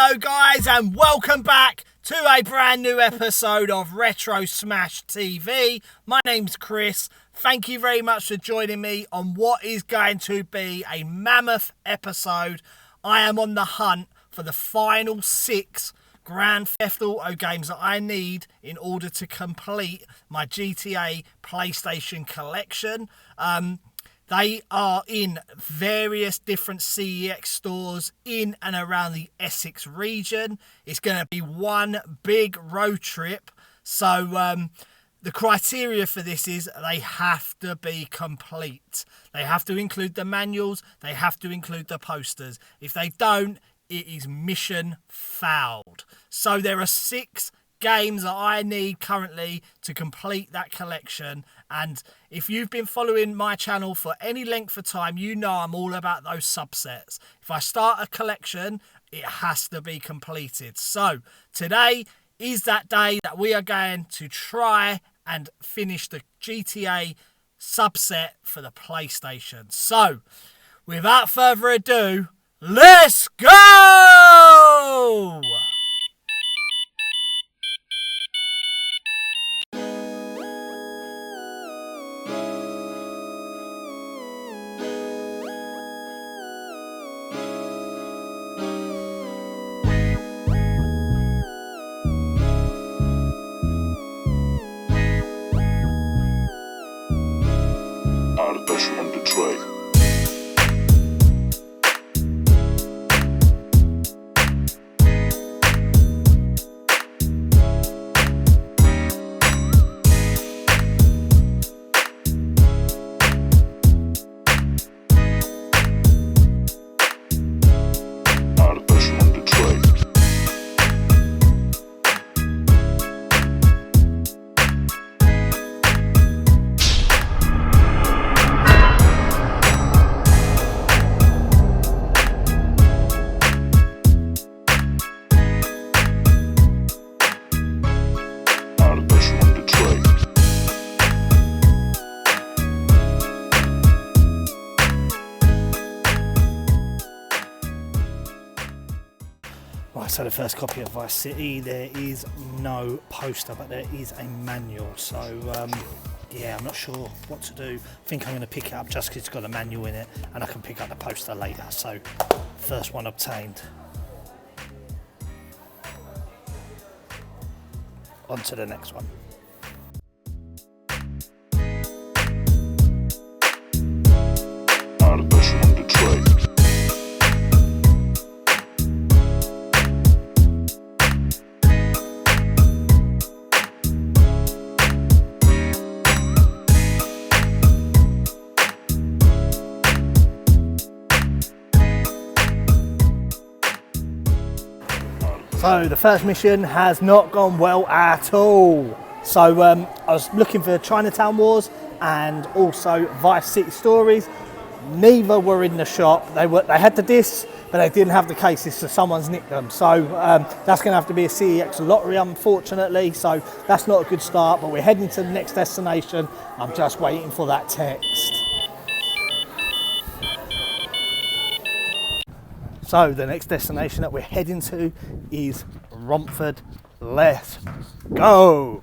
Hello guys, and welcome back to a brand new episode of Retro Smash TV. My name's Chris. Thank you very much for joining me on what is going to be a mammoth episode. I am on the hunt for the final 6 Grand Theft Auto games that I need in order to complete my GTA PlayStation collection. They are in various different CEX stores in and around the Essex region. It's going to be one big road trip. So the criteria for this is they have to be complete. They have to include the manuals. They have to include the posters. If they don't, it is mission failed. So there are 6 games that I need currently to complete that collection, and if you've been following my channel for any length of time, you know I'm all about those subsets. If I start a collection, it has to be completed. So today is that day that we are going to try and finish the GTA subset for the PlayStation. So without further ado, let's go! On the track. Right, so the first copy of Vice City, there is no poster, but there is a manual. So, yeah, I'm not sure what to do. I think I'm going to pick it up just because it's got a manual in it, and I can pick up the poster later. So, first one obtained. On to the next one. On the track. So the first mission has not gone well at all. So I was looking for Chinatown Wars and also Vice City Stories. Neither were in the shop. They had the discs, but they didn't have the cases, so someone's nicked them. So that's going to have to be a CEX lottery, unfortunately. So that's not a good start, but we're heading to the next destination. I'm just waiting for that text. So the next destination that we're heading to is Romford. Let's go!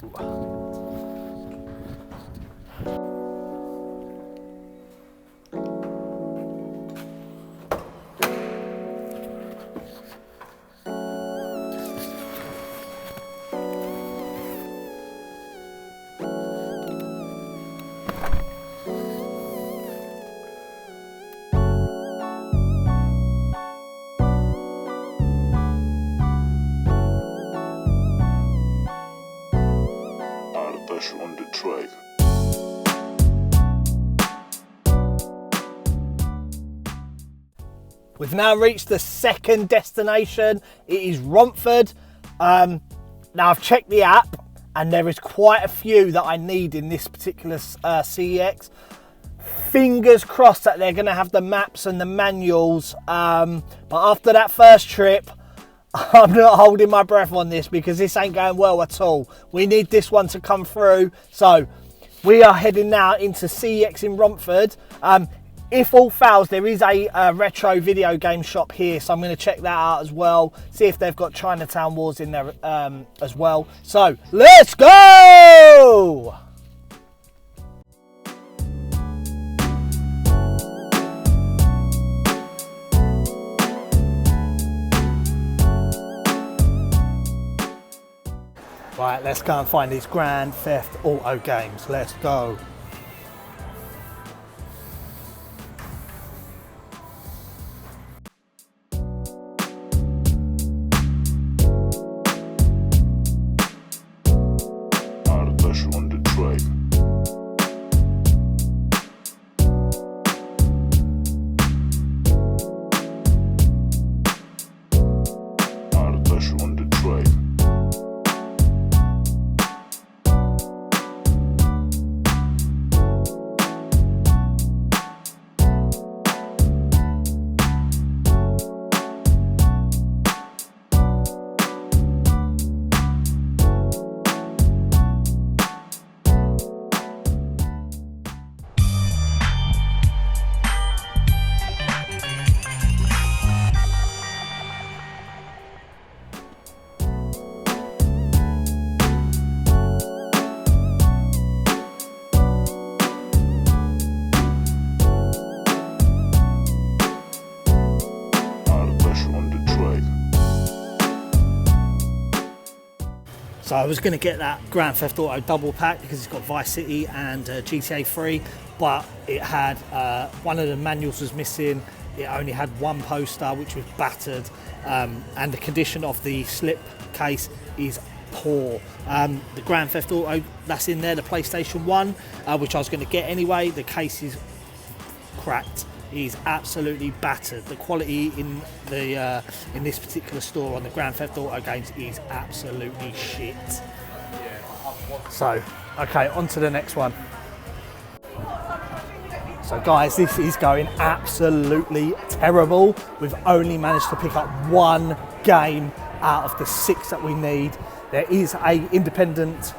On the track. We've now reached the second destination. It is Romford. Now I've checked the app and there is quite a few that I need in this particular CEX. Fingers crossed that they're going to have the maps and the manuals. But after that first trip, I'm not holding my breath on this because this ain't going well at all. We need this one to come through. So we are heading now into CEX in Romford. if all fails, there is a retro video game shop here, so I'm going to check that out as well, see if they've got Chinatown Wars in there as well. So let's go! Right, let's go and find these Grand Theft Auto games. Let's go. Artificial on the track. Artificial on the track. So I was going to get that Grand Theft Auto double pack because it's got Vice City and GTA 3, but it had one of the manuals was missing. It only had one poster, which was battered, and the condition of the slip case is poor. The Grand Theft Auto that's in there, the PlayStation 1, which I was going to get anyway, the case is cracked. Is absolutely battered. The quality in the in this particular store on the Grand Theft Auto games is absolutely shit. So, okay, on to the next one. So guys, this is going absolutely terrible. We've only managed to pick up one game out of the 6 that we need. There is a independent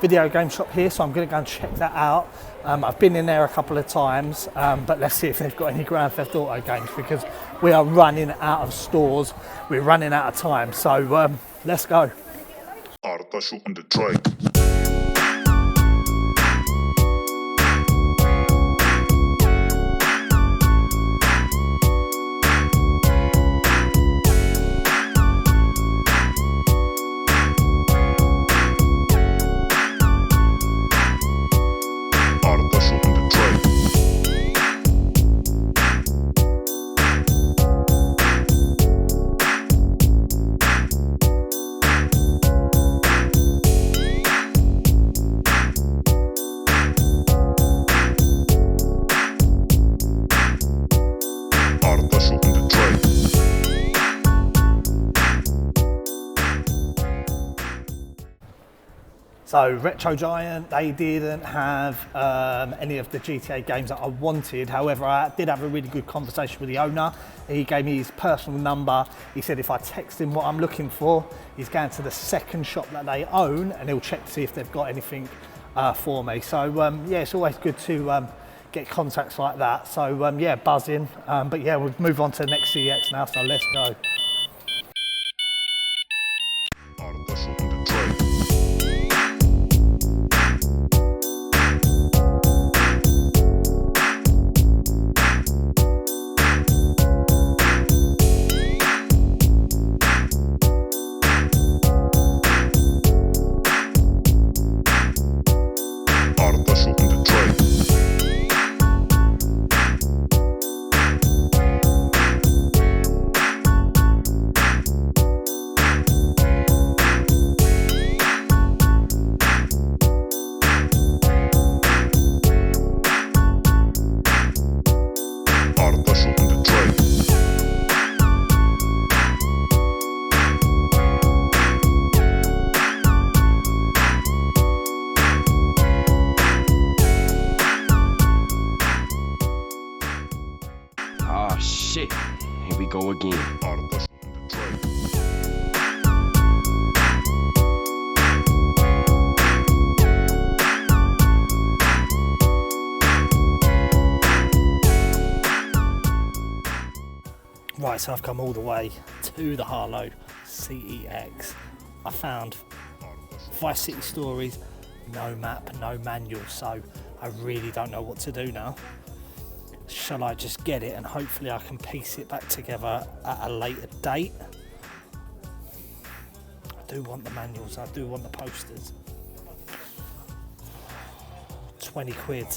video game shop here, so I'm going to go and check that out. I've been in there a couple of times, but let's see if they've got any Grand Theft Auto games, because we are running out of stores, we're running out of time, so let's go. Artificial on the track. So Retro Giant, they didn't have any of the GTA games that I wanted. However, I did have a really good conversation with the owner. He gave me his personal number. He said if I text him what I'm looking for, he's going to the second shop that they own and he'll check to see if they've got anything for me. So yeah, it's always good to get contacts like that. So yeah, buzzing. But yeah, we'll move on to the next CEX now, so let's go. Shit, here we go again. Right, so I've come all the way to the Harlow CEX. I found Vice City Stories, no map, no manual, so I really don't know what to do now. Shall I just get it and hopefully I can piece it back together at a later date? I do want the manuals, I do want the posters. 20 quid.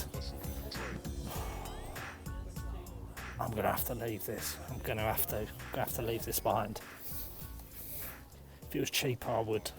I'm gonna have to leave this. I'm gonna have to leave this behind. If it was cheaper, I would.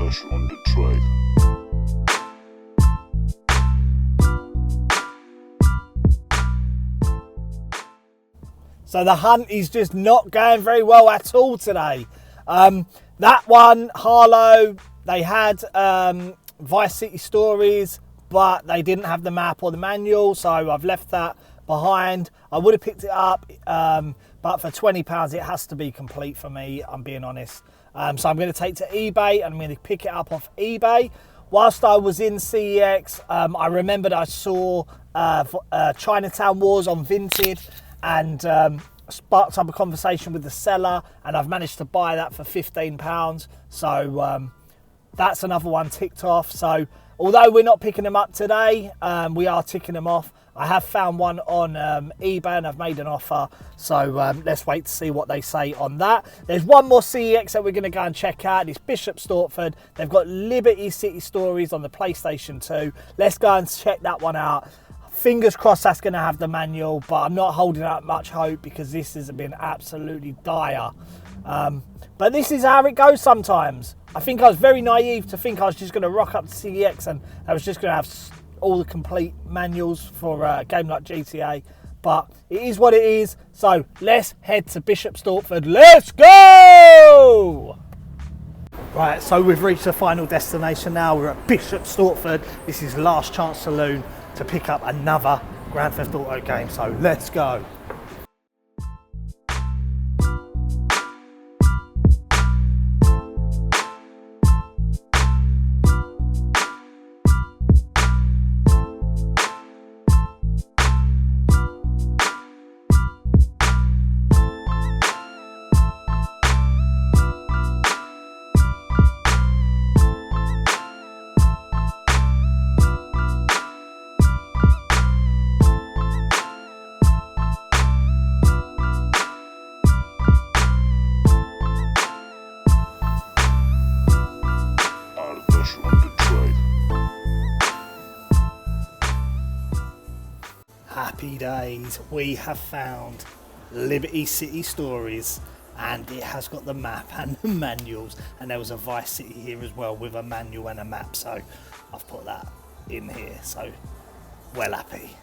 Artaş on the track. So the hunt is just not going very well at all today. That one, Harlow, they had Vice City Stories, but they didn't have the map or the manual, so I've left that behind. I would have picked it up, but for £20 it has to be complete for me, I'm being honest. So I'm going to take to eBay and I'm going to pick it up off eBay. Whilst I was in CEX, I remembered I saw Chinatown Wars on Vinted, and sparked up a conversation with the seller, and I've managed to buy that for £15. So that's another one ticked off. So although we're not picking them up today, we are ticking them off. I have found one on eBay and I've made an offer. So let's wait to see what they say on that. There's one more CEX that we're going to go and check out. It's Bishop Stortford. They've got Liberty City Stories on the PlayStation 2. Let's go and check that one out. Fingers crossed that's going to have the manual, but I'm not holding out much hope because this has been absolutely dire. But this is how it goes sometimes. I think I was very naive to think I was just going to rock up to CEX and I was just going to have all the complete manuals for a game like GTA. But it is what it is. So let's head to Bishop Stortford. Let's go! Right, so we've reached the final destination now. We're at Bishop Stortford. This is Last Chance Saloon to pick up another Grand Theft Auto game. So let's go. Happy days, we have found Liberty City Stories, and it has got the map and the manuals, and there was a Vice City here as well with a manual and a map, so I've put that in here, so well happy.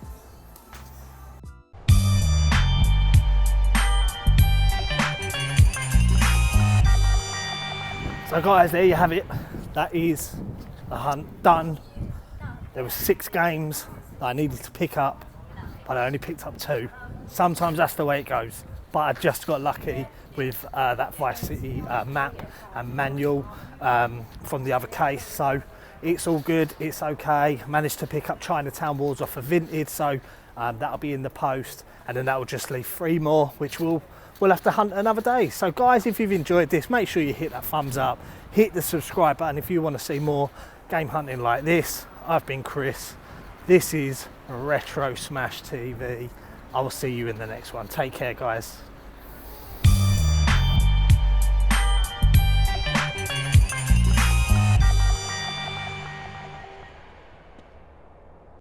So guys, there you have it. That is the hunt done. There were 6 games that I needed to pick up, but I only picked up 2. Sometimes that's the way it goes, but I just got lucky with that Vice City map and manual from the other case, so it's all good, it's okay. Managed to pick up Chinatown Wars off of Vinted, so that'll be in the post, and then that will just leave 3 more, which we'll have to hunt another day. So guys, if you've enjoyed this, make sure you hit that thumbs up, hit the subscribe button if you want to see more game hunting like this. I've been Chris. This is Retro Smash TV. I will see you in the next one. Take care, guys.